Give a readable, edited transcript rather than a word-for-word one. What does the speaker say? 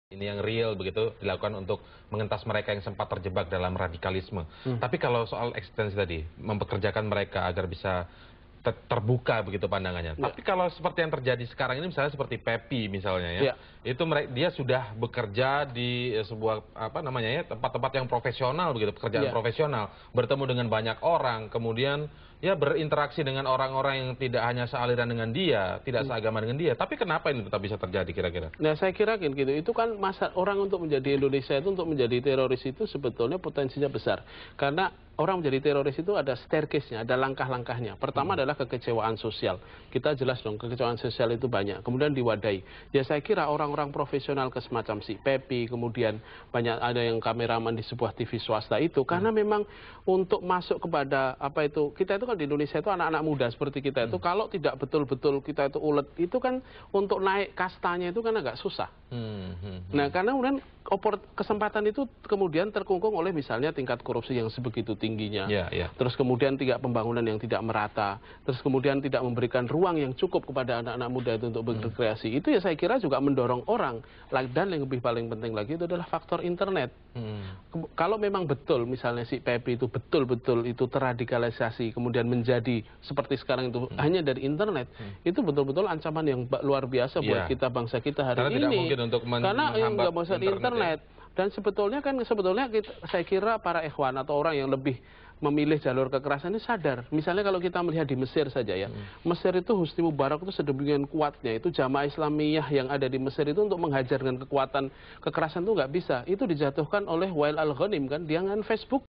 Ini yang real begitu dilakukan untuk mengentas mereka yang sempat terjebak dalam radikalisme. Tapi kalau soal eksistensi tadi, mempekerjakan mereka agar bisa terbuka begitu pandangannya. Ya. Tapi kalau seperti yang terjadi sekarang ini misalnya seperti Pepi misalnya ya, Ya. itu dia sudah bekerja di sebuah apa namanya ya tempat-tempat yang profesional begitu, pekerjaan Ya. profesional, bertemu dengan banyak orang, kemudian ya berinteraksi dengan orang-orang yang tidak hanya sealiran dengan dia, tidak seagama dengan dia. Tapi kenapa ini tetap bisa terjadi kira-kira? Nah, saya kira gitu, itu kan masa orang untuk menjadi Indonesia itu, untuk menjadi teroris itu sebetulnya potensinya besar. Karena orang menjadi teroris itu ada staircase-nya, ada langkah-langkahnya. Pertama adalah kekecewaan sosial. Kita jelas dong, kekecewaan sosial itu banyak. Kemudian diwadahi. Ya saya kira orang-orang profesional semacam si Pepi, kemudian banyak ada yang kameraman di sebuah TV swasta itu, karena memang untuk masuk kepada apa itu, kita itu kan di Indonesia itu anak-anak muda seperti kita itu, kalau tidak betul-betul kita itu ulet, itu kan untuk naik kastanya itu kan agak susah. Nah, karena kemudian kesempatan itu kemudian terkungkung oleh misalnya tingkat korupsi yang sebegitu tingginya, terus kemudian pembangunan yang tidak merata, terus kemudian tidak memberikan ruang yang cukup kepada anak-anak muda itu untuk berkreasi. Itu ya saya kira juga mendorong orang. Dan yang lebih paling penting lagi itu adalah faktor internet. Kalau memang betul misalnya si Pepi itu betul-betul itu terradikalisasi, kemudian menjadi seperti sekarang itu hanya dari internet, itu betul-betul ancaman yang luar biasa buat kita, bangsa kita hari karena ini. tidak mungkin untuk karena nggak bisa di internet. Dan sebetulnya saya kira para ikhwan atau orang yang lebih memilih jalur kekerasan ini sadar. Misalnya kalau kita melihat di Mesir saja ya, Mesir itu Husni Mubarak itu sedemikian kuatnya, itu jamaah Islamiyah yang ada di Mesir itu untuk menghajar dengan kekuatan kekerasan itu nggak bisa. Itu dijatuhkan oleh Wael Al-Ghanim kan, dia dengan Facebook.